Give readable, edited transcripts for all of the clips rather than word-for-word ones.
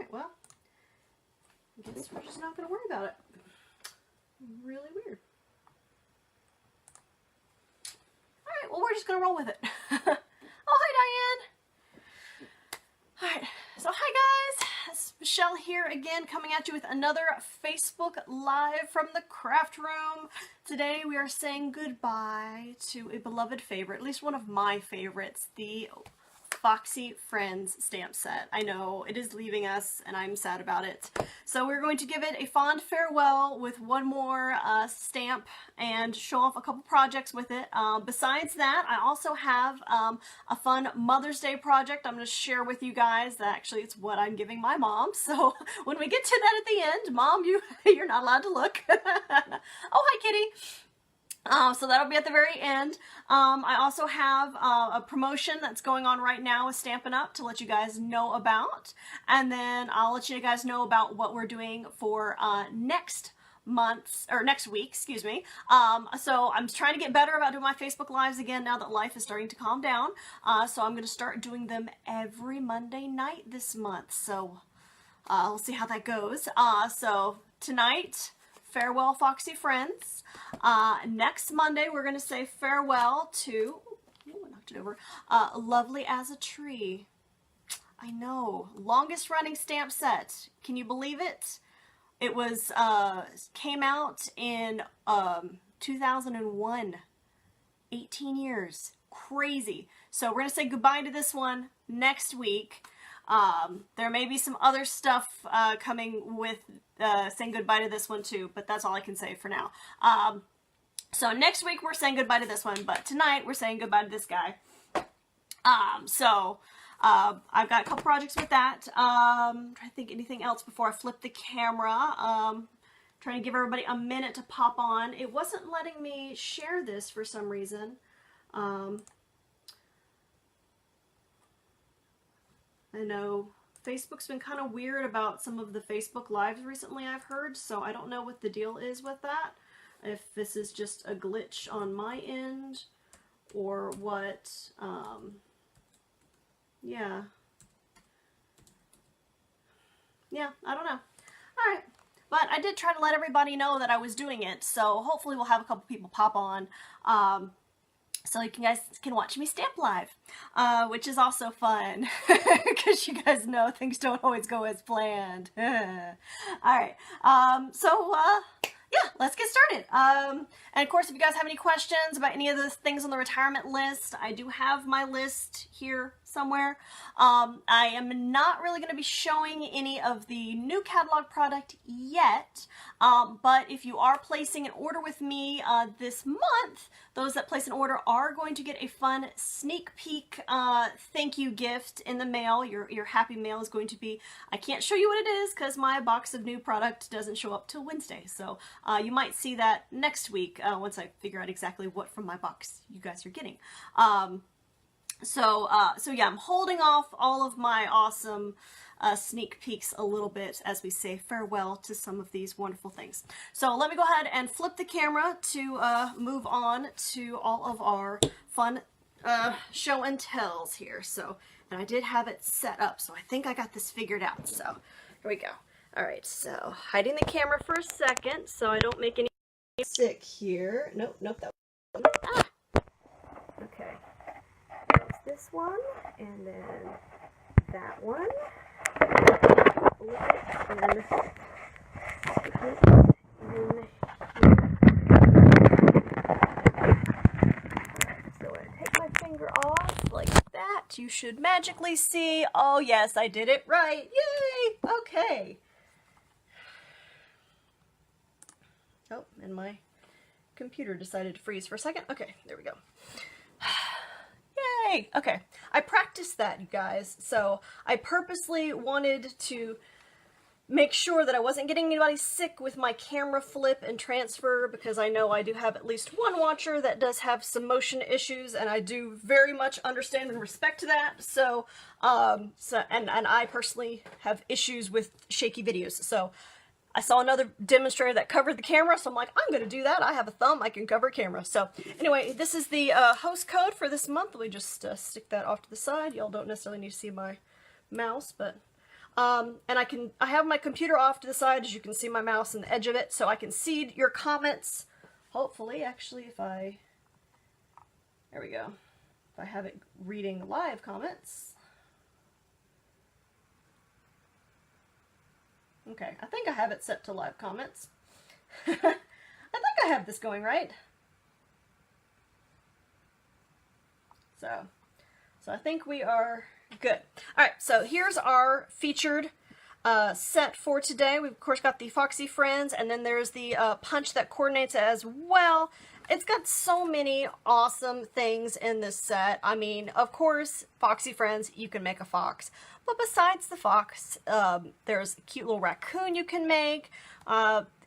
Alright, well, I guess we're just not going to worry about it. Really weird. Alright, well, we're just going to roll with it. Oh, hi, Diane! Alright, so hi, guys. It's Michelle here again, coming at you with another Facebook Live from the craft room. Today we are saying goodbye to a beloved favorite, at least one of my favorites, the Foxy Friends stamp set. I know it is leaving us and I'm sad about it. So we're going to give it a fond farewell with one more stamp and show off a couple projects with it. Besides that, I also have a fun Mother's Day project I'm going to share with you guys. Actually, it's what I'm giving my mom. So when we get to that at the end, Mom, you're not allowed to look. Oh, hi, Kitty. So that'll be at the very end. I also have a promotion that's going on right now with Stampin' Up! To let you guys know about. And then I'll let you guys know about what we're doing for next week, excuse me. So I'm trying to get better about doing my Facebook Lives again now that life is starting to calm down. So I'm going to start doing them every Monday night this month. So we'll see how that goes. So tonight, farewell, Foxy Friends. Next Monday, we're going to say farewell to, I knocked it over, Lovely as a Tree. I know, longest running stamp set. Can you believe it? It was, came out in 2001. 18 years. Crazy. So we're going to say goodbye to this one next week. There may be some other stuff coming with saying goodbye to this one too, but that's all I can say for now. So next week we're saying goodbye to this one, but tonight we're saying goodbye to this guy. I've got a couple projects with that. I'm trying to think anything else before I flip the camera. Trying to give everybody a minute to pop on. It wasn't letting me share this for some reason. I know Facebook's been kind of weird about some of the Facebook Lives recently, I've heard, so I don't know what the deal is with that. If this is just a glitch on my end or what. Yeah, I don't know. Alright, but I did try to let everybody know that I was doing it, so hopefully we'll have a couple people pop on. So you guys can watch me stamp live, which is also fun, because you guys know things don't always go as planned. Alright, yeah, let's get started. And of course, if you guys have any questions about any of the things on the retirement list, I do have my list here somewhere. I am not really going to be showing any of the new catalog product yet, but if you are placing an order with me this month, those that place an order are going to get a fun sneak peek thank you gift in the mail. Your happy mail is going to be, I can't show you what it is because my box of new product doesn't show up till Wednesday, so you might see that next week once I figure out exactly what from my box you guys are getting. So yeah, I'm holding off all of my awesome sneak peeks a little bit as we say farewell to some of these wonderful things. So let me go ahead and flip the camera to move on to all of our fun show and tells here. So, and I did have it set up, so I think I got this figured out. So here we go. All right, so hiding the camera for a second so I don't make any sick here. Nope, that one. Ah! Okay. This one, and then that one, and then stick it in here. So I take my finger off like that. You should magically see. Oh yes, I did it right. Yay! Okay. Oh, and my computer decided to freeze for a second. Okay, there we go. Yay! Okay, I practiced that, you guys, so I purposely wanted to make sure that I wasn't getting anybody sick with my camera flip and transfer, because I know I do have at least one watcher that does have some motion issues, and I do very much understand and respect that, so, and I personally have issues with shaky videos, so I saw another demonstrator that covered the camera, so I'm like, I'm going to do that. I have a thumb, I can cover a camera. So anyway, this is the host code for this month. Let me just stick that off to the side. Y'all don't necessarily need to see my mouse, but And I have my computer off to the side, as you can see my mouse and the edge of it, so I can see your comments. Hopefully, actually, there we go. If I have it reading live comments. Okay, I think I have it set to live comments. I think I have this going right. So I think we are good. All right, so here's our featured set for today. We've of course got the Foxy Friends, and then there's the punch that coordinates as well. It's got so many awesome things in this set. I mean, of course, Foxy Friends, you can make a fox. But besides the fox, there's a cute little raccoon you can make,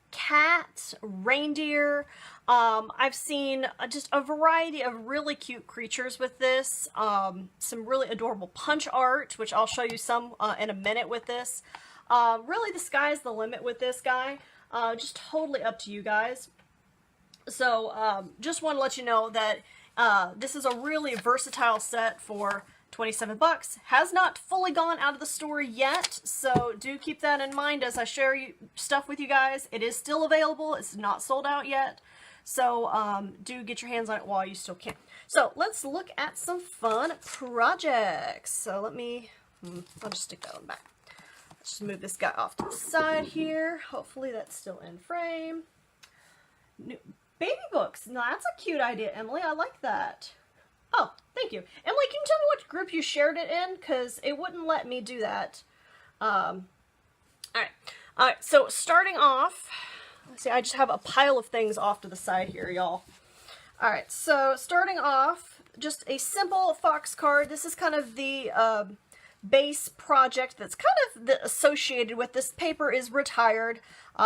cat, reindeer. I've seen just a variety of really cute creatures with this. Some really adorable punch art, which I'll show you some in a minute with this. Really, the sky's the limit with this guy. Just totally up to you guys. So, just want to let you know that this is a really versatile set for 27 bucks. Has not fully gone out of the store yet, so do keep that in mind as I share stuff with you guys. It is still available. It's not sold out yet. So, do get your hands on it while you still can. So, let's look at some fun projects. So, I'll just stick that on back. Let's just move this guy off to the side here. Hopefully that's still in frame. Baby books. Now that's a cute idea, Emily. I like that. Oh, thank you. Emily, can you tell me what group you shared it in? Because it wouldn't let me do that. Alright, so starting off, let's see, I just have a pile of things off to the side here, y'all. Alright, so starting off, just a simple fox card. This is kind of the base project that's kind of associated with this. Paper is retired.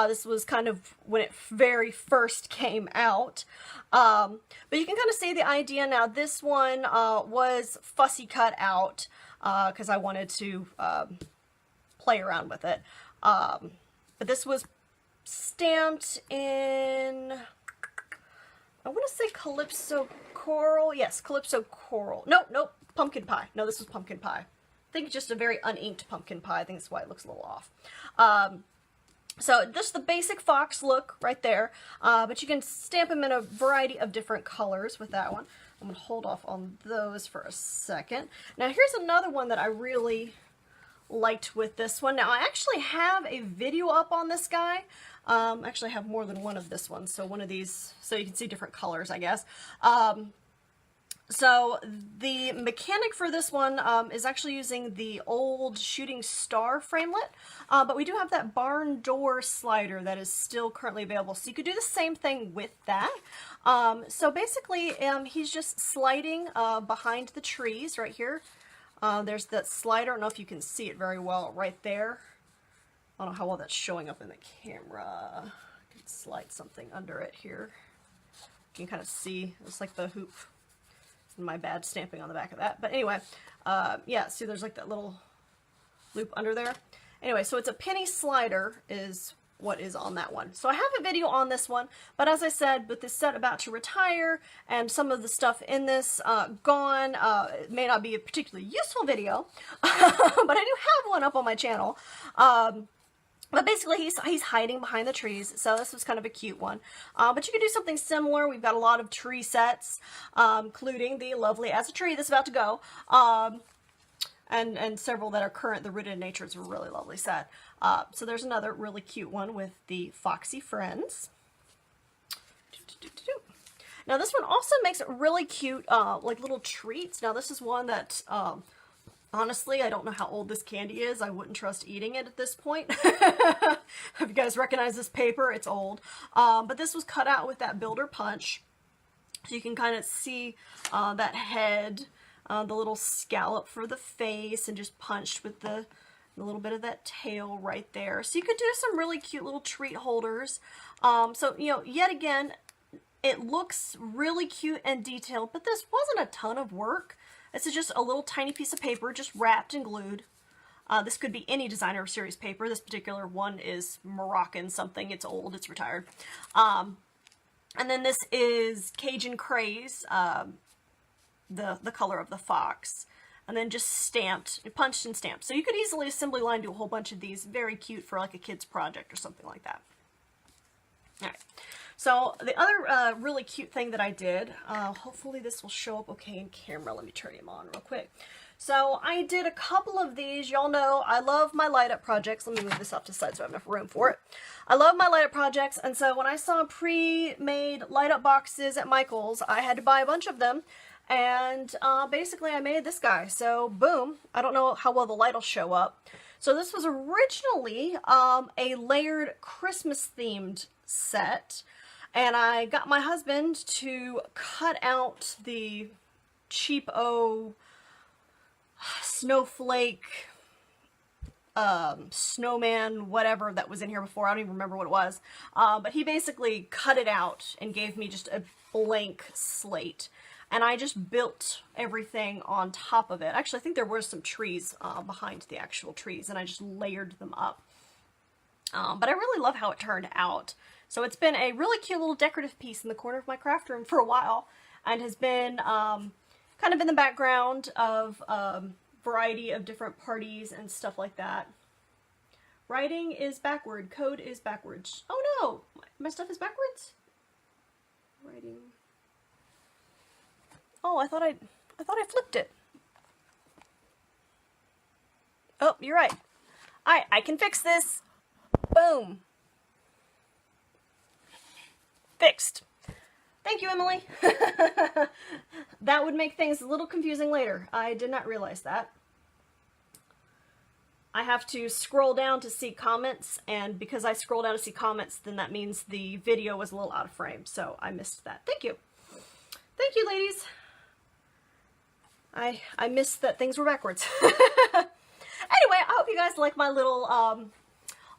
This was kind of when it very first came out. But you can kind of see the idea now. This one was fussy cut out because I wanted to play around with it. But this was stamped in, I want to say Calypso Coral. Yes, Calypso Coral. Nope, Pumpkin Pie. No, this was Pumpkin Pie. I think it's just a very uninked pumpkin pie. I think that's why it looks a little off. So just the basic fox look right there. But you can stamp them in a variety of different colors with that one. I'm going to hold off on those for a second. Now here's another one that I really liked with this one. Now I actually have a video up on this guy. Actually I have more than one of this one. So one of these, so you can see different colors, I guess. So the mechanic for this one is actually using the old shooting star framelit, but we do have that barn door slider that is still currently available. So you could do the same thing with that. So basically he's just sliding behind the trees right here. There's that slider. I don't know if you can see it very well right there. I don't know how well that's showing up in the camera. I can slide something under it here. You can kind of see, it's like the hoop. My bad stamping on the back of that. But anyway, yeah, see there's like that little loop under there. Anyway, so it's a penny slider is what is on that one. So I have a video on this one, but as I said, with this set about to retire and some of the stuff in this gone, it may not be a particularly useful video, but I do have one up on my channel. But basically, he's hiding behind the trees, so this was kind of a cute one. But you could do something similar. We've got a lot of tree sets, including the lovely As a Tree that's about to go, and several that are current. The Rooted in Nature is a really lovely set. So there's another really cute one with the Foxy Friends. Now this one also makes really cute, like little treats. Now this is one that... honestly, I don't know how old this candy is. I wouldn't trust eating it at this point. If you guys recognize this paper, it's old. But this was cut out with that builder punch. So you can kind of see that head, the little scallop for the face, and just punched with the little bit of that tail right there. So you could do some really cute little treat holders. So, you know, yet again, it looks really cute and detailed, but this wasn't a ton of work. This is just a little tiny piece of paper just wrapped and glued. This could be any designer series paper. This particular one is Moroccan something. It's old. It's retired. And then this is Cajun Craze, the color of the fox. and then just stamped, punched and stamped. So you could easily assembly line do a whole bunch of these. Very cute for like a kid's project or something like that. All right. So the other really cute thing that I did, hopefully this will show up okay in camera. Let me turn him on real quick. So I did a couple of these. Y'all know I love my light up projects. Let me move this off to the side so I have enough room for it. I love my light up projects, and so when I saw pre-made light up boxes at Michael's, I had to buy a bunch of them. And basically I made this guy. So boom, I don't know how well the light will show up. So this was originally a layered Christmas themed set. And I got my husband to cut out the cheapo snowflake, snowman, whatever that was in here before. I don't even remember what it was. But he basically cut it out and gave me just a blank slate. And I just built everything on top of it. Actually, I think there were some trees behind the actual trees, and I just layered them up. But I really love how it turned out. So it's been a really cute little decorative piece in the corner of my craft room for a while, and has been kind of in the background of variety of different parties and stuff like that. Writing is backward, code is backwards. Oh no, my stuff is backwards? Writing. Oh, I thought I flipped it. Oh, you're right. Alright, I can fix this. Boom. Fixed. Thank you, Emily. That would make things a little confusing later. I did not realize that. I have to scroll down to see comments, and because I scroll down to see comments, then that means the video was a little out of frame, so I missed that. Thank you. Thank you, ladies. I missed that things were backwards. Anyway, I hope you guys like my little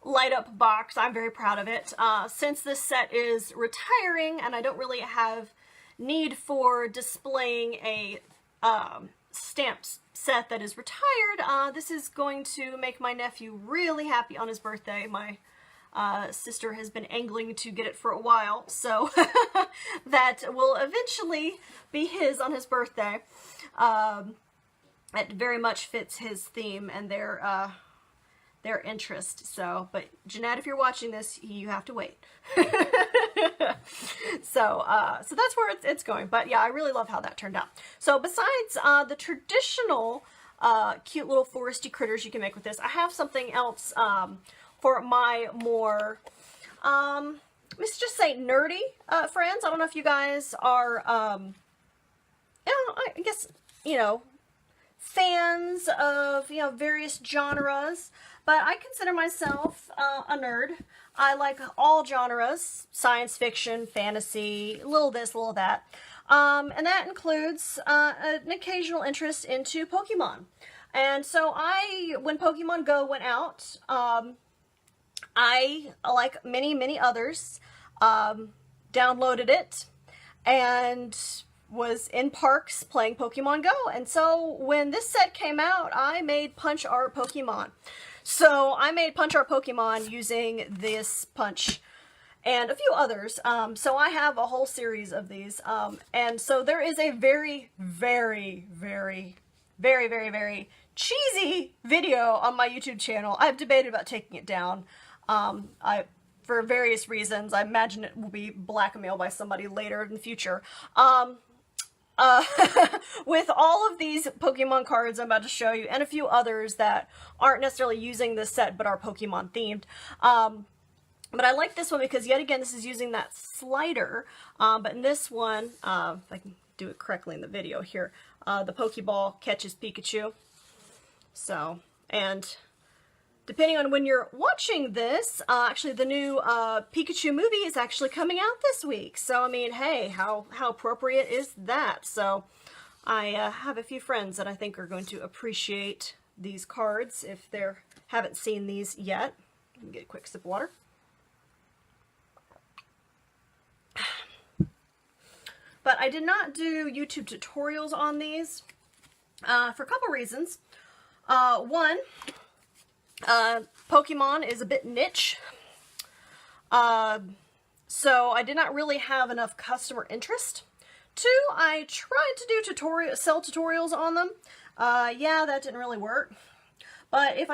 light up box. I'm very proud of it. Since this set is retiring and I don't really have need for displaying a stamped set that is retired, this is going to make my nephew really happy on his birthday. My sister has been angling to get it for a while, so that will eventually be his on his birthday. It very much fits his theme and their interest. So, but Jeanette, if you're watching this, you have to wait. So that's where it's going. But yeah, I really love how that turned out. So besides the traditional cute little foresty critters you can make with this, I have something else for my more, let's just say nerdy friends. I don't know if you guys are, I guess, fans of, various genres, but I consider myself a nerd. I like all genres, science fiction, fantasy, a little this, a little that. And that includes an occasional interest into Pokemon. And so when Pokemon Go went out, I, like many others, downloaded it and was in parks playing Pokemon Go. And so when this set came out, I made punch art Pokemon. So I made punch art Pokemon using this punch and a few others. So I have a whole series of these. And so there is a very cheesy video on my YouTube channel. I've debated about taking it down. For various reasons. I imagine it will be blackmailed by somebody later in the future. With all of these Pokemon cards I'm about to show you, and a few others that aren't necessarily using this set but are Pokemon themed. But I like this one because, yet again, this is using that slider. But in this one, if I can do it correctly in the video here, the Pokeball catches Pikachu. So, and depending on when you're watching this, actually the new Pikachu movie is actually coming out this week. So, I mean, hey, how appropriate is that? So, I have a few friends that I think are going to appreciate these cards if they haven't seen these yet. Let me get a quick sip of water. But I did not do YouTube tutorials on these for a couple reasons. One, Pokemon is a bit niche, so I did not really have enough customer interest 2, I tried to do sell tutorials on them. Yeah, that didn't really work. But if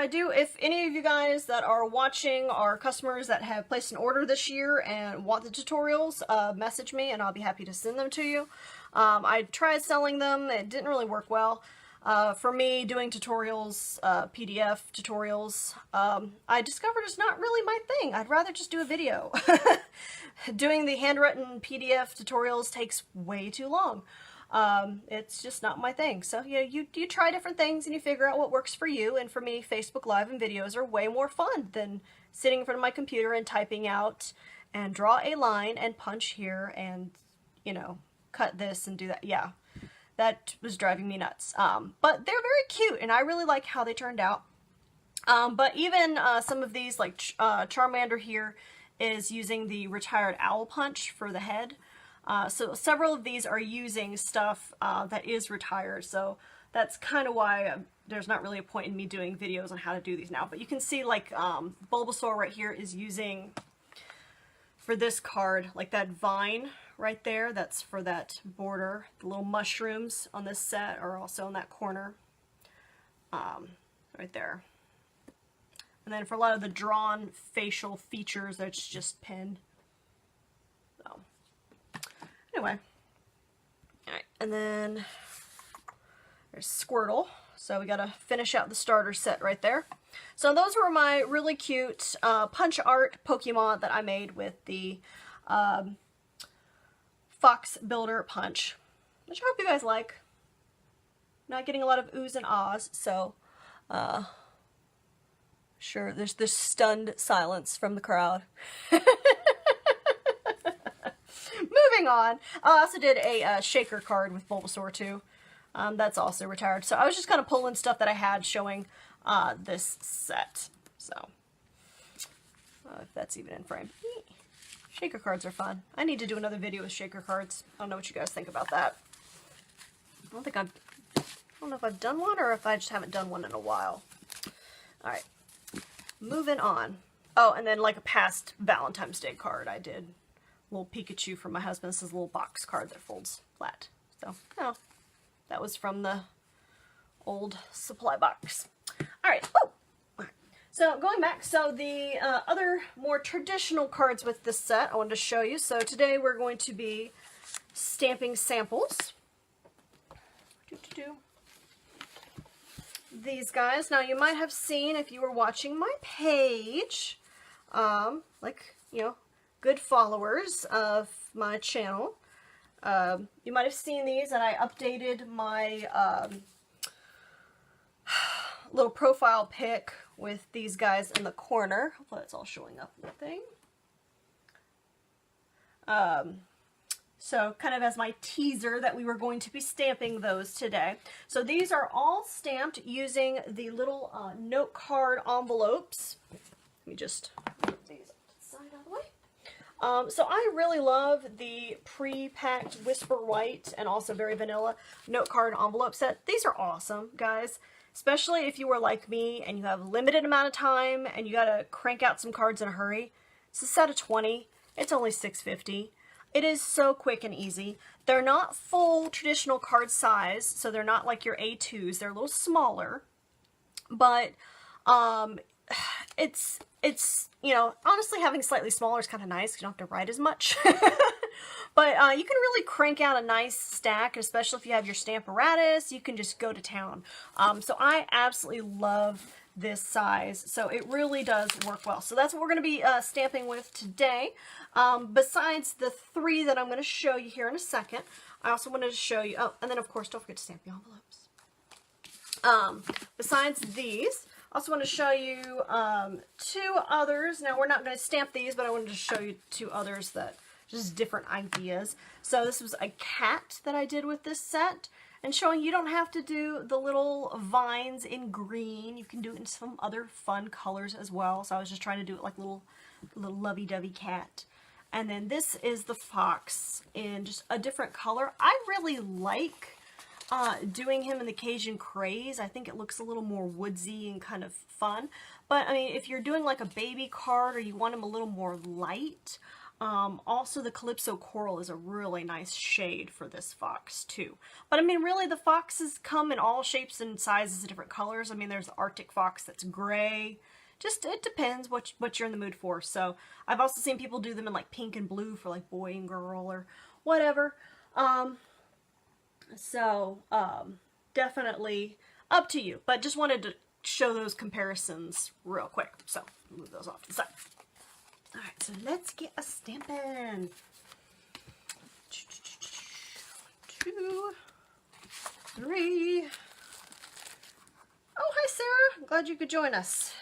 any of you guys that are watching are customers that have placed an order this year and want the tutorials, message me and I'll be happy to send them to you. I tried selling them. It didn't really work well. For me, doing tutorials, PDF tutorials, I discovered it's not really my thing. I'd rather just do a video. Doing the handwritten PDF tutorials takes way too long. It's just not my thing. So, you know, you try different things and you figure out what works for you. And for me, Facebook Live and videos are way more fun than sitting in front of my computer and typing out and draw a line and punch here and, you know, cut this and do that. Yeah, that was driving me nuts. But they're very cute and I really like how they turned out. But even some of these, like Charmander here is using the retired owl punch for the head. So several of these are using stuff that is retired, so that's kind of why there's not really a point in me doing videos on how to do these now. But you can see, like, Bulbasaur right here is using, for this card, like that vine right there, that's for that border. The little mushrooms on this set are also in that corner, right there. And then for a lot of the drawn facial features, that's just pinned. So. Anyway, alright, and then there's Squirtle, so we gotta finish out the starter set right there. So those were my really cute punch art Pokemon that I made with the Fox Builder punch, which I hope you guys like. Not getting a lot of oohs and ahs, so sure, there's this stunned silence from the crowd. Moving on, I also did a shaker card with Bulbasaur too. That's also retired. So I was just kind of pulling stuff that I had showing this set. So if that's even in frame. Shaker cards are fun. I need to do another video with shaker cards. I don't know what you guys think about that. I don't know if I've done one or if I just haven't done one in a while. All right, moving on. Oh, and then like a past Valentine's Day card I did. Little Pikachu from my husband. This is a little box card that folds flat. So, oh, that was from the old supply box. Alright, so going back, so the other more traditional cards with this set I wanted to show you. So today we're going to be stamping samples. These guys. Now you might have seen, if you were watching my page, like, you know, good followers of my channel. You might have seen these, and I updated my little profile pic with these guys in the corner. Hopefully it's all showing up in the thing. So kind of as my teaser that we were going to be stamping those today. So these are all stamped using the little note card envelopes. Let me just put these side out of the way. So I really love the pre-packed Whisper White and also very vanilla note card envelope set. These are awesome, guys. Especially if you were like me and you have a limited amount of time and you gotta crank out some cards in a hurry. It's a set of 20. It's only $6.50. It is so quick and easy. They're not full traditional card size, so they're not like your A2s. They're a little smaller. But it's you know, honestly, having slightly smaller is kind of nice. You don't have to write as much. But you can really crank out a nice stack, especially if you have your Stamparatus. You can just go to town. So I absolutely love this size. So it really does work well. So that's what we're going to be stamping with today. Besides the 3 that I'm going to show you here in a second, I also wanted to show you, oh, and then of course, don't forget to stamp the envelopes. Besides these, I also want to show you 2 others. Now, we're not going to stamp these, but I wanted to show you 2 others that just different ideas. So this was a cat that I did with this set, and showing you don't have to do the little vines in green. You can do it in some other fun colors as well. So I was just trying to do it like a little lovey-dovey cat. And then this is the fox in just a different color. I really like doing him in the Cajun Craze. I think it looks a little more woodsy and kind of fun. But I mean, if you're doing like a baby card or you want him a little more light, Also, the Calypso Coral is a really nice shade for this fox too. But I mean, really, the foxes come in all shapes and sizes and different colors. I mean, there's the Arctic fox that's gray. Just, it depends what you're in the mood for. So I've also seen people do them in like pink and blue for like boy and girl or whatever. Definitely up to you. But just wanted to show those comparisons real quick. So move those off to the side. Alright, so let's get a stamping. 2, 3. Oh, hi Sarah. I'm glad you could join us.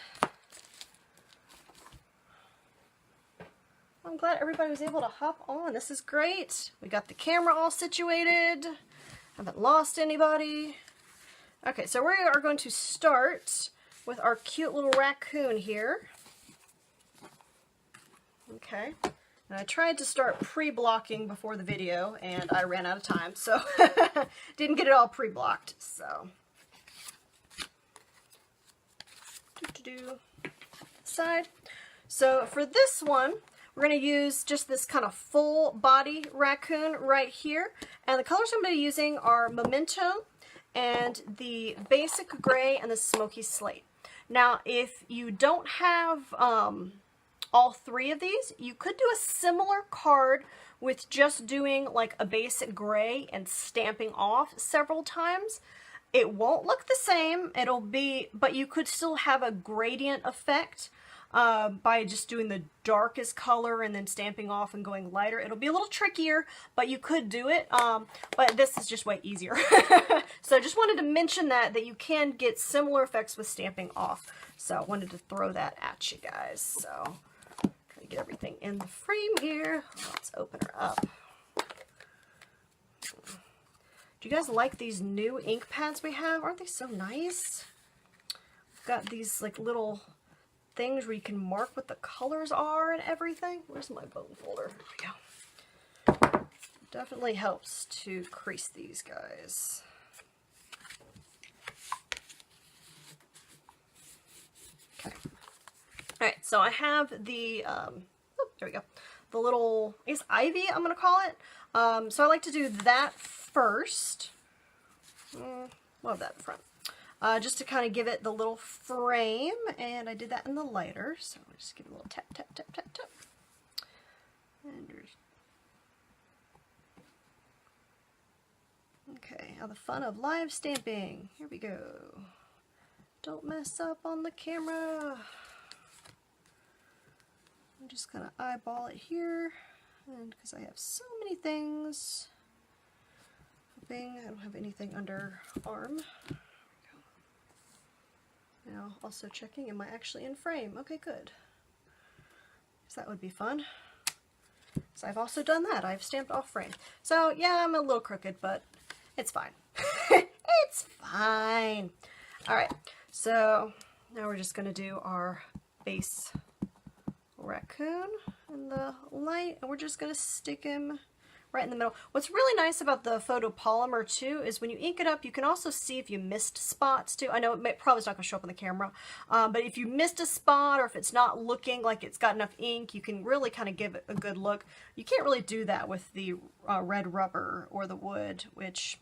I'm glad everybody was able to hop on. This is great. We got the camera all situated. Haven't lost anybody. Okay, so we are going to start with our cute little raccoon here. Okay, and I tried to start pre-blocking before the video, and I ran out of time, so didn't get it all pre-blocked, so. Side. So for this one, we're going to use just this kind of full body raccoon right here, and the colors I'm going to be using are Memento and the Basic Gray and the Smoky Slate. Now, if you don't have all 3 of these, you could do a similar card with just doing like a basic gray and stamping off several times. It won't look the same, but you could still have a gradient effect by just doing the darkest color and then stamping off and going lighter. It'll be a little trickier, but you could do it, but this is just way easier. So just wanted to mention that you can get similar effects with stamping off. So I wanted to throw that at you guys. So get everything in the frame here. Let's open her up. Do you guys like these new ink pads we have? Aren't they so nice? We've got these like little things where you can mark what the colors are and everything. Where's my bone folder? There we go. Definitely helps to crease these guys. Okay. Alright, so I have the, there we go, the little, I guess ivy, I'm going to call it. So I like to do that first. We'll have that in front. Just to kind of give it the little frame, and I did that in the lighter, so I'll just give it a little tap, tap, tap, tap, tap. And okay, now the fun of live stamping. Here we go. Don't mess up on the camera. I'm just gonna eyeball it here, and because I have so many things, hoping I don't have anything under arm. Now also checking, am I actually in frame? Okay, good. So that would be fun. So I've also done that. I've stamped off frame. So yeah, I'm a little crooked, but it's fine. It's fine. All right, so now we're just gonna do our base raccoon in the light, and we're just going to stick him right in the middle. What's really nice about the photopolymer too is when you ink it up, you can also see if you missed spots too. I know probably not going to show up on the camera, but if you missed a spot or if it's not looking like it's got enough ink, you can really kind of give it a good look. You can't really do that with the red rubber or the wood, which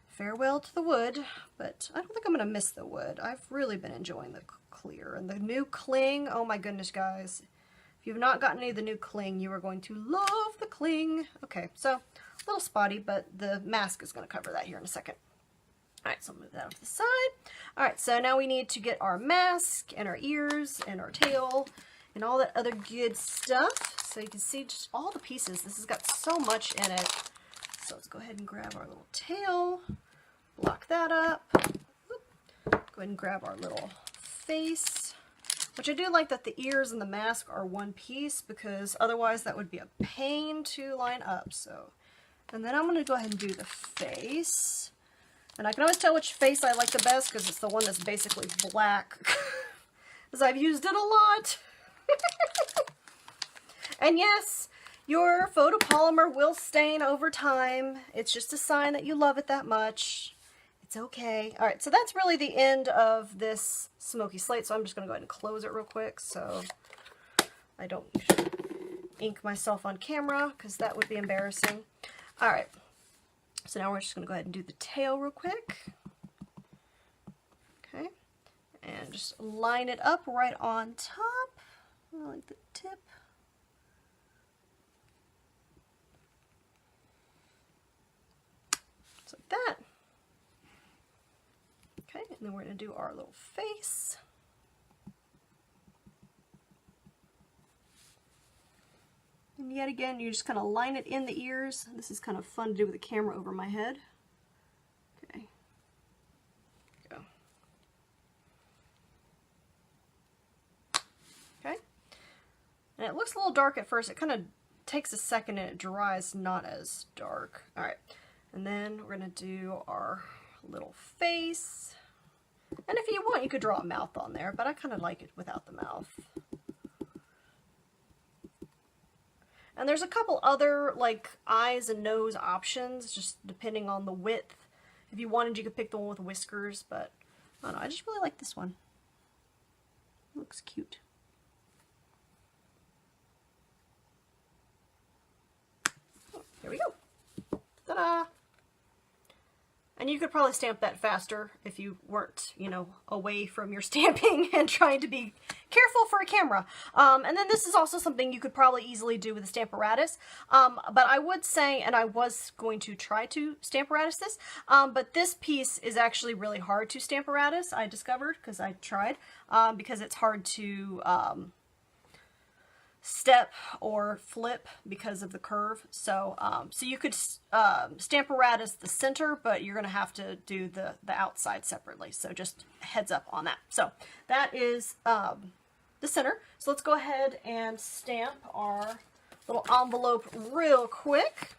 farewell to the wood, but I don't think I'm going to miss the wood. I've really been enjoying the clear and the new cling. Oh my goodness, guys. If you've not gotten any of the new cling, you are going to love the cling. Okay, so a little spotty, but the mask is going to cover that here in a second. All right, so I'll move that off to the side. All right, so now we need to get our mask and our ears and our tail and all that other good stuff. So you can see just all the pieces. This has got so much in it. So let's go ahead and grab our little tail, block that up. Oop. Go ahead and grab our little face. Which I do like that the ears and the mask are one piece, because otherwise that would be a pain to line up. So, and then I'm going to go ahead and do the face. And I can always tell which face I like the best because it's the one that's basically black. Because I've used it a lot. And yes, your photopolymer will stain over time. It's just a sign that you love it that much. It's okay. All right, so that's really the end of this smoky slate. So I'm just going to go ahead and close it real quick so I don't ink myself on camera because that would be embarrassing. All right, so now we're just going to go ahead and do the tail real quick. Okay, and just line it up right on top, like the tip. Just like that. Okay, and then we're going to do our little face. And yet again, you just kind of line it in the ears. This is kind of fun to do with the camera over my head. Okay. Go. Okay. And it looks a little dark at first. It kind of takes a second and it dries not as dark. Alright. And then we're going to do our little face. And if you want, you could draw a mouth on there, but I kind of like it without the mouth. And there's a couple other, like, eyes and nose options, just depending on the width. If you wanted, you could pick the one with whiskers, but I don't know, I just really like this one. Looks cute. Oh, here we go. Ta-da! And you could probably stamp that faster if you weren't, you know, away from your stamping and trying to be careful for a camera. And then this is also something you could probably easily do with a Stamparatus. But I would say, and I was going to try to Stamparatus this, but this piece is actually really hard to Stamparatus, I discovered, because I tried, because it's hard to step or flip because of the curve. So so you could Stamparatus the center, but you're going to have to do the outside separately. So just heads up on that. So that is the center. So let's go ahead and stamp our little envelope real quick,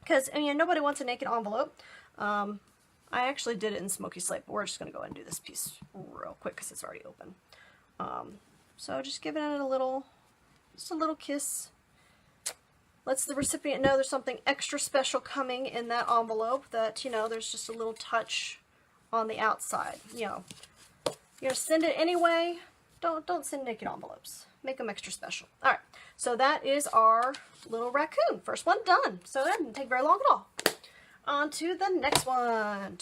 because I mean, nobody wants a naked envelope. I actually did it in Smoky Slate, but we're just going to go ahead and do this piece real quick because it's already open. So just giving it a little kiss. Lets the recipient know there's something extra special coming in that envelope, that, you know, there's just a little touch on the outside. You know, you're going to send it anyway. Don't send naked envelopes. Make them extra special. All right, so that is our little raccoon. First one done. So that didn't take very long at all. On to the next one.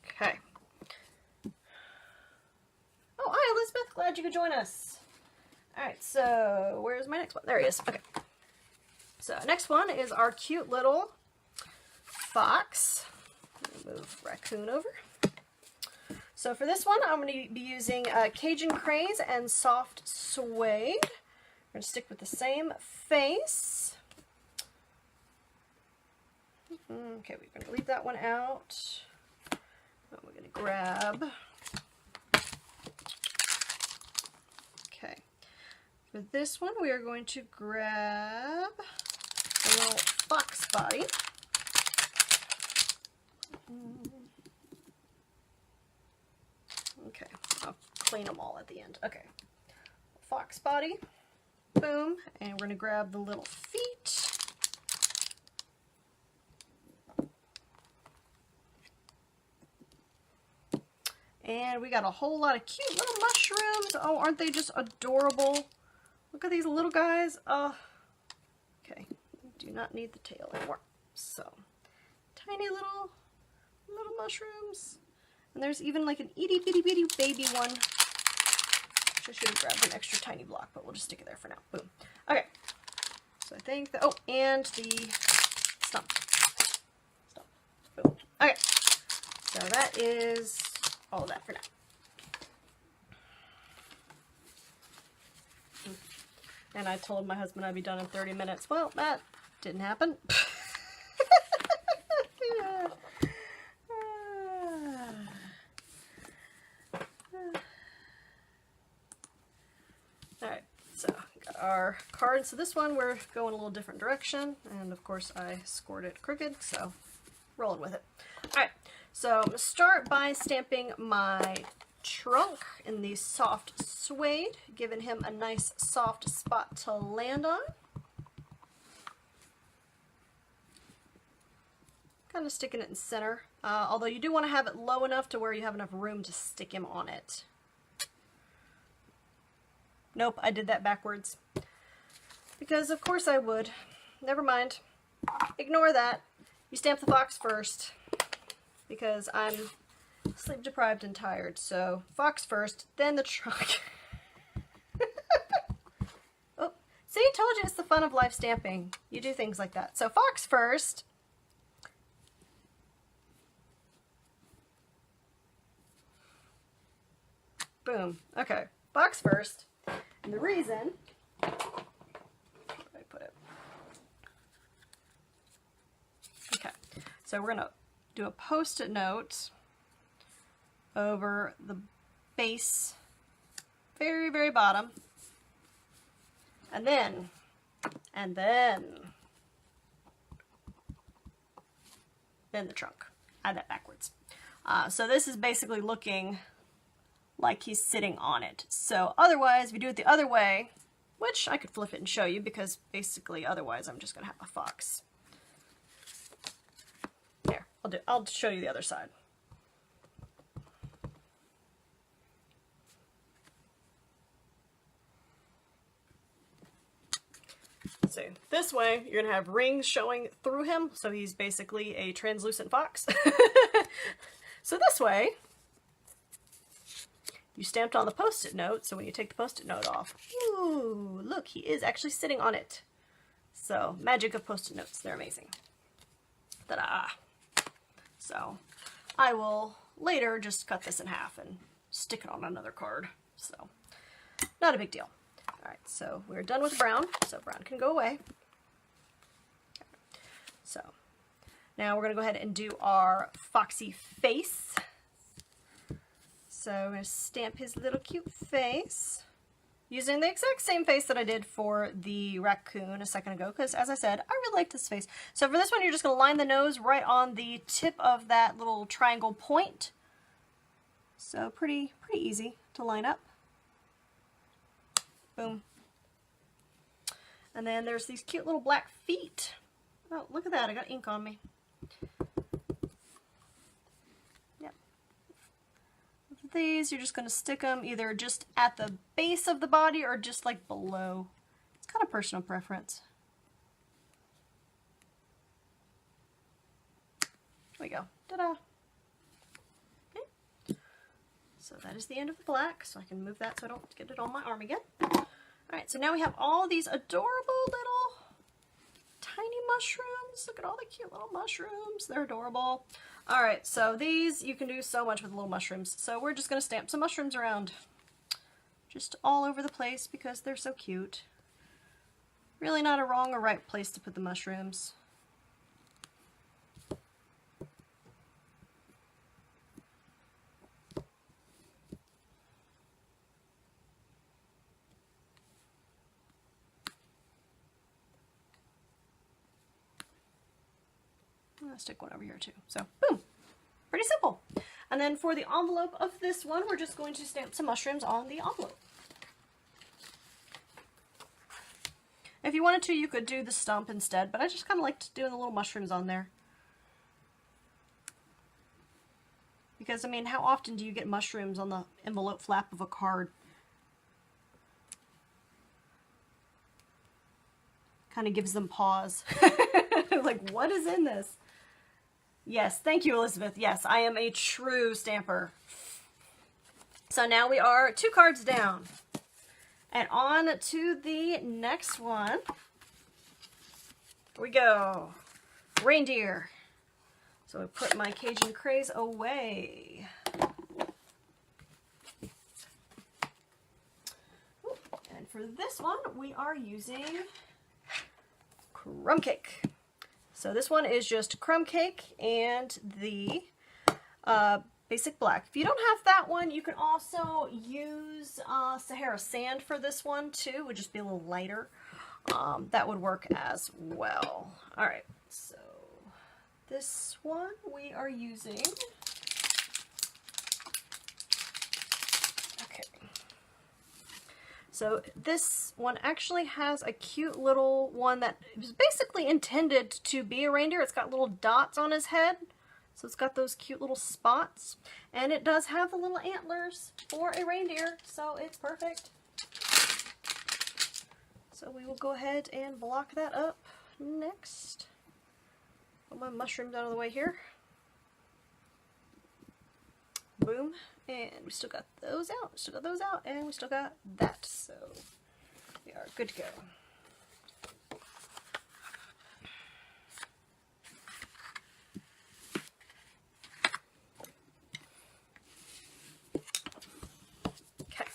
Okay. Oh, hi, Elizabeth. Glad you could join us. Alright, so where's my next one? There he is. Okay. So next one is our cute little fox. Let me move raccoon over. So for this one, I'm going to be using Cajun Craze and Soft Suede. We're going to stick with the same face. Okay, we're going to leave that one out. We're going to grab... Okay. For this one, we are going to grab a little fox body. Okay, I'll clean them all at the end. Okay, fox body, boom, and we're going to grab the little feet. And we got a whole lot of cute little mushrooms. Oh, aren't they just adorable? Look at these little guys. Okay, do not need the tail anymore. So, tiny little mushrooms. And there's even like an itty bitty bitty baby one. Which I should have grabbed an extra tiny block, but we'll just stick it there for now. Boom. Okay. So I think that, oh, and the stump. Boom. Okay. So that is all of that for now. And I told my husband I'd be done in 30 minutes. Well, that didn't happen. Alright, so got our card. So this one we're going a little different direction. And of course I scored it crooked, so rolling with it. Alright, so I'm going to start by stamping my trunk in the soft suede, giving him a nice soft spot to land on. Kind of sticking it in center, although you do want to have it low enough to where you have enough room to stick him on it. Nope, I did that backwards. Because of course I would. Never mind. Ignore that. You stamp the fox first. Because I'm sleep deprived and tired. So fox first, then the trunk. Oh, see, I told you it's the fun of life stamping. You do things like that. So fox first. Boom. Okay. Fox first. And the reason, where did I put it? Okay. So we're going to do a post-it note over the base, very, very bottom. And then the trunk. Add that backwards. So this is basically looking like he's sitting on it. So otherwise, if you do it the other way, which I could flip it and show you, because basically otherwise I'm just gonna have a fox. There, I'll show you the other side. So this way, you're gonna have rings showing through him, so he's basically a translucent fox. So this way, you stamped on the post-it note, so when you take the post-it note off, ooh, look, he is actually sitting on it. So, magic of post-it notes, they're amazing. Ta-da! So, I will later just cut this in half and stick it on another card. So, not a big deal. Alright, so we're done with brown, so brown can go away. So, now we're going to go ahead and do our Foxy face. So I'm going to stamp his little cute face using the exact same face that I did for the raccoon a second ago, because as I said, I really like this face. So for this one, you're just going to line the nose right on the tip of that little triangle point. So pretty easy to line up. Boom. And then there's these cute little black feet. Oh, look at that, I got ink on me. These, you're just going to stick them either just at the base of the body or just like below. It's kind of personal preference. There we go. Ta-da! Okay. So that is the end of the black, so I can move that so I don't get it on my arm again. Alright, so now we have all these adorable little tiny mushrooms. Look at all the cute little mushrooms. They're adorable. Alright, so these, you can do so much with little mushrooms. So we're just going to stamp some mushrooms around. Just all over the place because they're so cute. Really not a wrong or right place to put the mushrooms. I'll stick one over here too. So, boom. Pretty simple. And then for the envelope of this one, we're just going to stamp some mushrooms on the envelope. If you wanted to, you could do the stump instead, but I just kind of liked doing the little mushrooms on there. Because, I mean, how often do you get mushrooms on the envelope flap of a card? Kind of gives them pause. Like, what is in this? Yes, thank you, Elizabeth. Yes, I am a true stamper. So now we are 2 cards down. And on to the next one. Here we go. Reindeer. So I put my Cajun craze away. And for this one, we are using crumb cake. So this one is just crumb cake and the basic black. If you don't have that one, you can also use Sahara sand for this one too. It would just be a little lighter. That would work as well. All right, so this one we are using. Okay. So this one actually has a cute little one that is basically intended to be a reindeer. It's got little dots on his head. So it's got those cute little spots. And it does have the little antlers for a reindeer. So it's perfect. So we will go ahead and block that up next. Put my mushrooms out of the way here. Boom. And we still got those out, and we still got that. So we are good to go. Okay.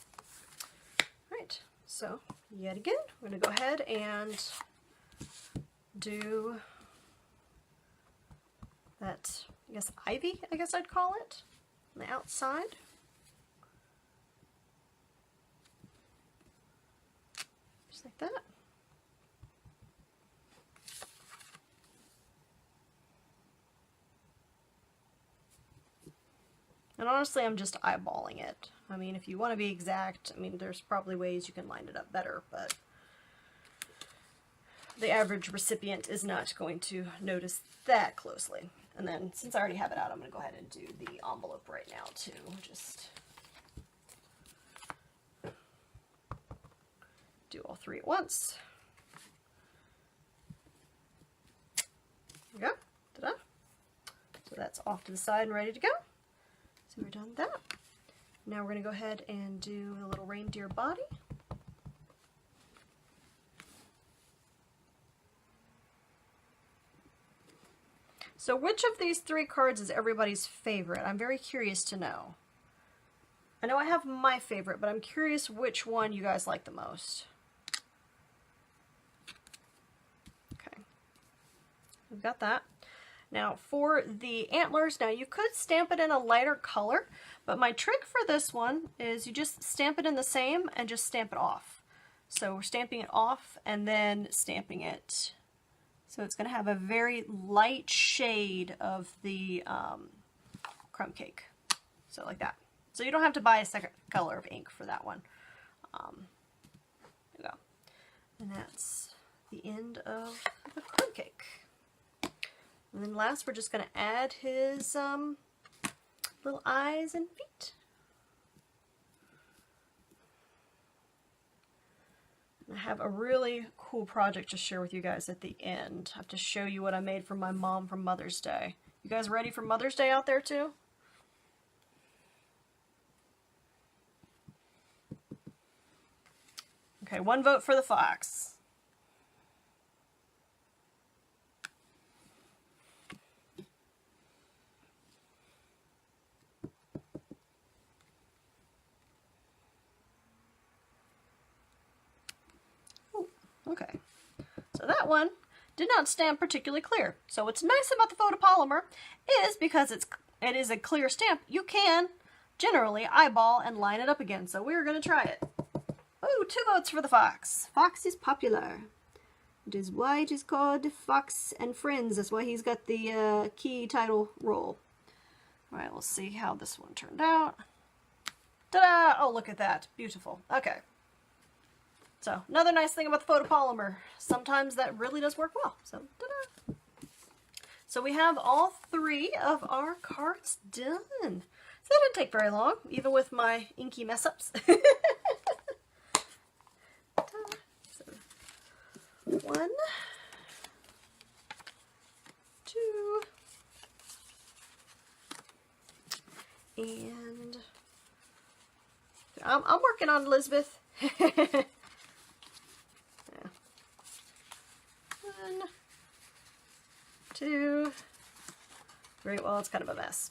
Right. So yet again, we're going to go ahead and do that, I guess, ivy, I guess I'd call it, on the outside. Just like that. And honestly, I'm just eyeballing it. I mean, if you want to be exact, I mean, there's probably ways you can line it up better, but the average recipient is not going to notice that closely. And then, since I already have it out, I'm going to go ahead and do the envelope right now, too. Just do all three at once. There we go. Ta-da. So that's off to the side and ready to go. So we're done with that. Now we're going to go ahead and do the little reindeer body. So which of these three cards is everybody's favorite? I'm very curious to know. I know I have my favorite, but I'm curious which one you guys like the most. Okay. We've got that. Now for the antlers, now you could stamp it in a lighter color, but my trick for this one is you just stamp it in the same and just stamp it off. So we're stamping it off and then stamping it. So it's going to have a very light shade of the crumb cake. So like that. So you don't have to buy a second color of ink for that one. There you go. And that's the end of the crumb cake. And then last, we're just going to add his little eyes and feet. I have a really cool project to share with you guys at the end. I have to show you what I made for my mom for Mother's Day. You guys ready for Mother's Day out there too? Okay, one vote for the fox. Okay, so that one did not stamp particularly clear. So what's nice about the photopolymer is because it is a clear stamp, you can generally eyeball and line it up again. So we're going to try it. Oh, 2 votes for the fox. Fox is popular. It is why it is called Fox and Friends. That's why he's got the key title role. All right, we'll see how this one turned out. Ta-da! Oh, look at that. Beautiful. Okay. So, another nice thing about the photopolymer, sometimes that really does work well. So, ta-da! So we have all 3 of our cards done. So that didn't take very long, even with my inky mess-ups. So, 1, 2, and I'm working on Elizabeth. 1, 2, 3. Well, it's kind of a mess.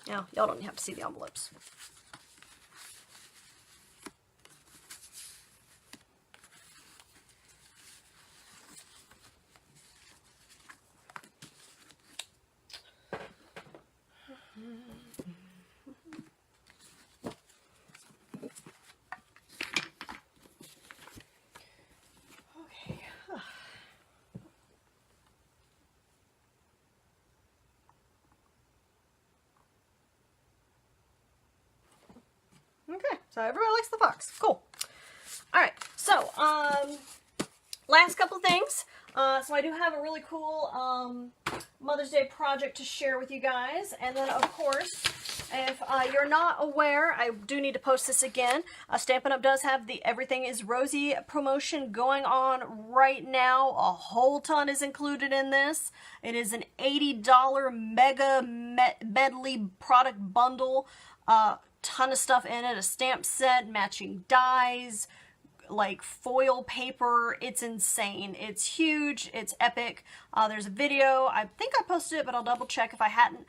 Now, y'all don't have to see the envelopes. Okay, so everybody likes the fox. Cool. Alright, so, last couple things. So I do have a really cool Mother's Day project to share with you guys. And then, of course, If you're not aware, I do need to post this again. Stampin' Up! Does have the Everything is Rosy promotion going on right now. A whole ton is included in this. It is an $80 mega medley product bundle. Ton of stuff in it. A stamp set, matching dies, like foil paper. It's insane. It's huge. It's epic. There's a video. I think I posted it, but I'll double check if I hadn't.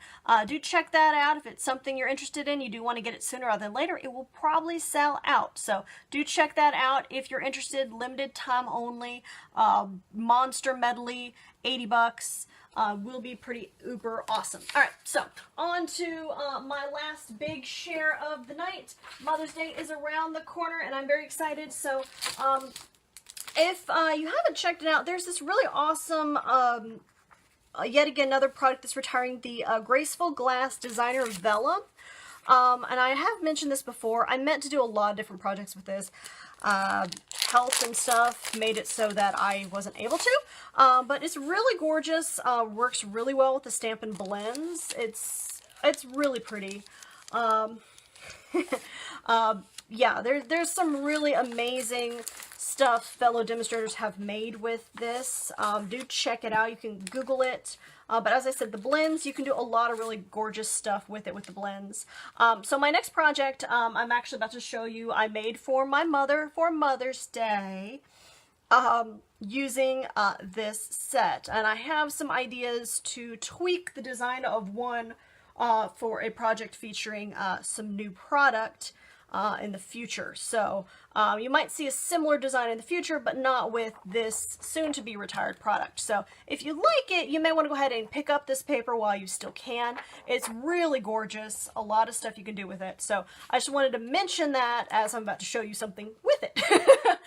Do check that out if it's something you're interested in. You do want to get it sooner rather than later. It will probably sell out. So do check that out if you're interested. Limited time only. Monster medley, 80 bucks. Will be pretty uber awesome. All right, so on to my last big share of the night. Mother's Day is around the corner, and I'm very excited. So if you haven't checked it out, there's this really awesome, yet again, another product that's retiring, the Graceful Glass Designer Vella. And I have mentioned this before. I meant to do a lot of different projects with this. Health and stuff made it so that I wasn't able to, but it's really gorgeous. Works really well with the Stampin' Blends. It's really pretty. Yeah, there's some really amazing stuff fellow demonstrators have made with this. Do check it out. You can Google it. But as I said, the blends, you can do a lot of really gorgeous stuff with it with the blends. So my next project, I'm actually about to show you, I made for my mother for Mother's Day, using this set. And I have some ideas to tweak the design of one for a project featuring some new product in the future. So you might see a similar design in the future, but not with this soon-to-be retired product. So if you like it, you may want to go ahead and pick up this paper while you still can. It's really gorgeous. A lot of stuff you can do with it. So I just wanted to mention that as I'm about to show you something with it.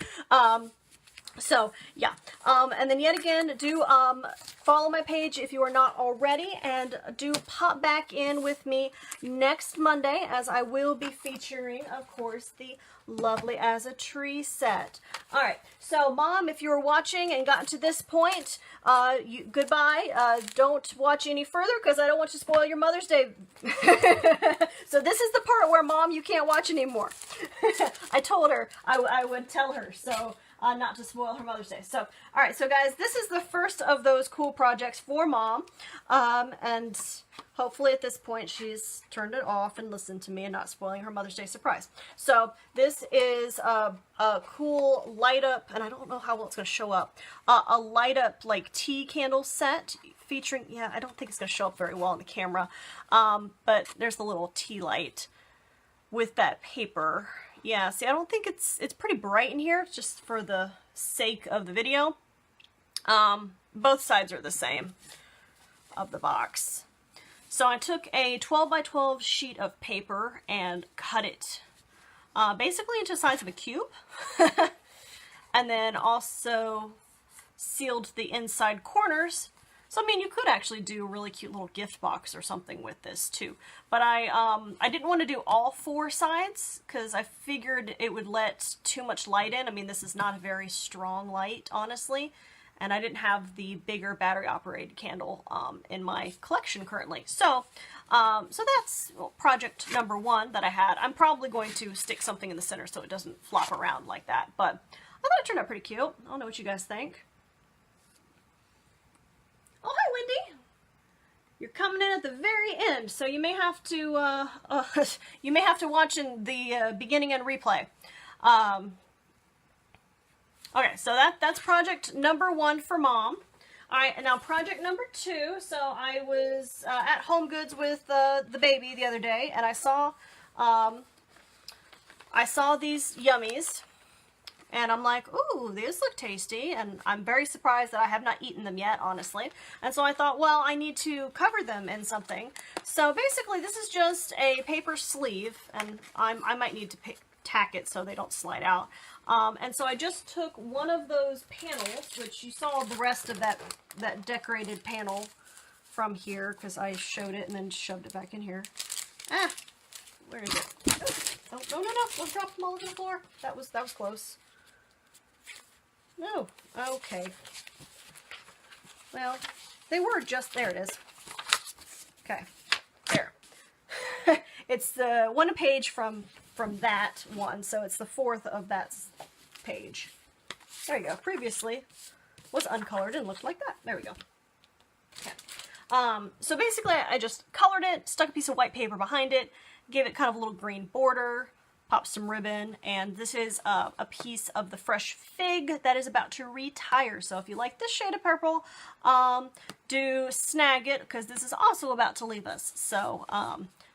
So yeah, and then yet again, do follow my page if you are not already, and do pop back in with me next Monday, as I will be featuring, of course, the Lovely as a Tree set. All right, so Mom, if you're watching and gotten to this point, goodbye. Don't watch any further because I don't want to spoil your Mother's Day. So this is the part where, Mom, you can't watch anymore. I told her I would tell her, so not to spoil her Mother's Day. So, all right, so guys, this is the first of those cool projects for Mom, and hopefully at this point she's turned it off and listened to me and not spoiling her Mother's Day surprise. So this is a cool light up, and I don't know how well it's going to show up, a light up like tea candle set featuring, yeah, I don't think it's going to show up very well on the camera, but there's the little tea light with that paper. Yeah, see, I don't think it's pretty bright in here, just for the sake of the video. Both sides are the same of the box. So I took a 12 by 12 sheet of paper and cut it basically into the size of a cube. And then also sealed the inside corners. So, I mean, you could actually do a really cute little gift box or something with this, too. But I didn't want to do all four sides, because I figured it would let too much light in. I mean, this is not a very strong light, honestly. And I didn't have the bigger battery-operated candle in my collection currently. So, so that's project number one that I had. I'm probably going to stick something in the center so it doesn't flop around like that. But I thought it turned out pretty cute. I don't know what you guys think. Oh, hi, Wendy. You're coming in at the very end, so you may have to watch in the beginning and replay. Okay, so that's project number one for Mom. All right, and now project number two. So I was at Home Goods with the baby the other day, and I saw these yummies. And I'm like, ooh, these look tasty, and I'm very surprised that I have not eaten them yet, honestly. And so I thought, well, I need to cover them in something. So basically, this is just a paper sleeve, and I might need to tack it so they don't slide out. And so I just took one of those panels, which you saw the rest of that decorated panel from here, because I showed it and then shoved it back in here. Ah, where is it? Oh, no, don't drop them all over the floor. That was close. No. Okay. Well, they were just, there it is. Okay. There. it's the one page from that one, so it's the fourth of that page. There you go. Previously was uncolored and looked like that. There we go. Okay. So basically I just colored it, stuck a piece of white paper behind it, gave it kind of a little green border, popped some ribbon, and this is a piece of the fresh fig that is about to retire. So if you like this shade of purple, do snag it, because this is also about to leave us. So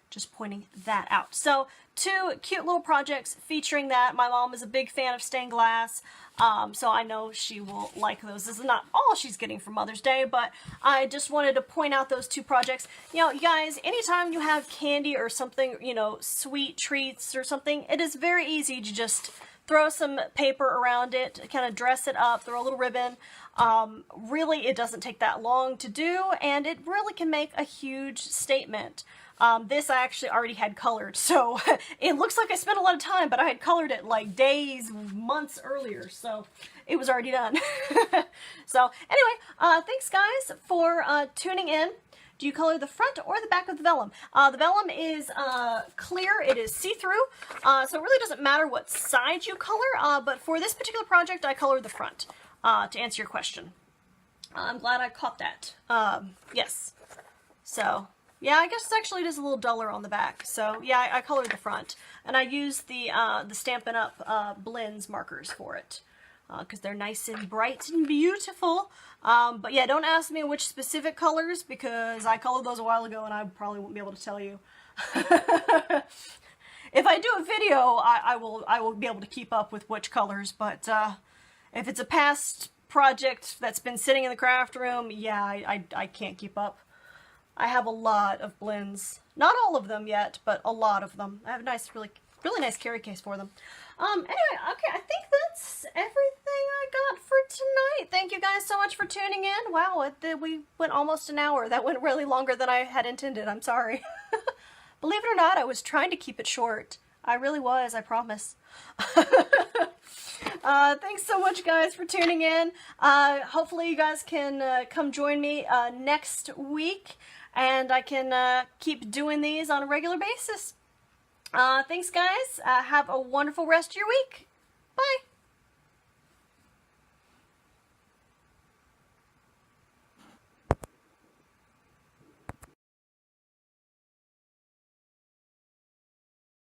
just pointing that out. So 2 cute little projects featuring that. My mom is a big fan of stained glass, so I know she will like those. This is not all she's getting for Mother's Day, but I just wanted to point out those 2 projects. You know, you guys, anytime you have candy or something, you know, sweet treats or something, it is very easy to just throw some paper around it, kind of dress it up, throw a little ribbon. Really, it doesn't take that long to do, and it really can make a huge statement. This I actually already had colored, so it looks like I spent a lot of time, but I had colored it like days, months earlier, so it was already done. So anyway, thanks guys for tuning in. Do you color the front or the back of the vellum? The vellum is clear, it is see-through, so it really doesn't matter what side you color, but for this particular project I colored the front, to answer your question. I'm glad I caught that. Yes. So yeah, I guess it's actually just a little duller on the back. So yeah, I colored the front, and I used the Stampin' Up! Blends markers for it, because they're nice and bright and beautiful. But yeah, don't ask me which specific colors, because I colored those a while ago and I probably won't be able to tell you. If I do a video, I will be able to keep up with which colors, but if it's a past project that's been sitting in the craft room, yeah, I can't keep up. I have a lot of blends. Not all of them yet, but a lot of them. I have a nice, really nice carry case for them. Anyway, okay, I think that's everything I got for tonight. Thank you guys so much for tuning in. Wow, we went almost an hour. That went really longer than I had intended. I'm sorry. Believe it or not, I was trying to keep it short. I really was, I promise. Thanks so much guys for tuning in. Hopefully you guys can come join me next week, and I can keep doing these on a regular basis. Thanks guys. Have a wonderful rest of your week. Bye.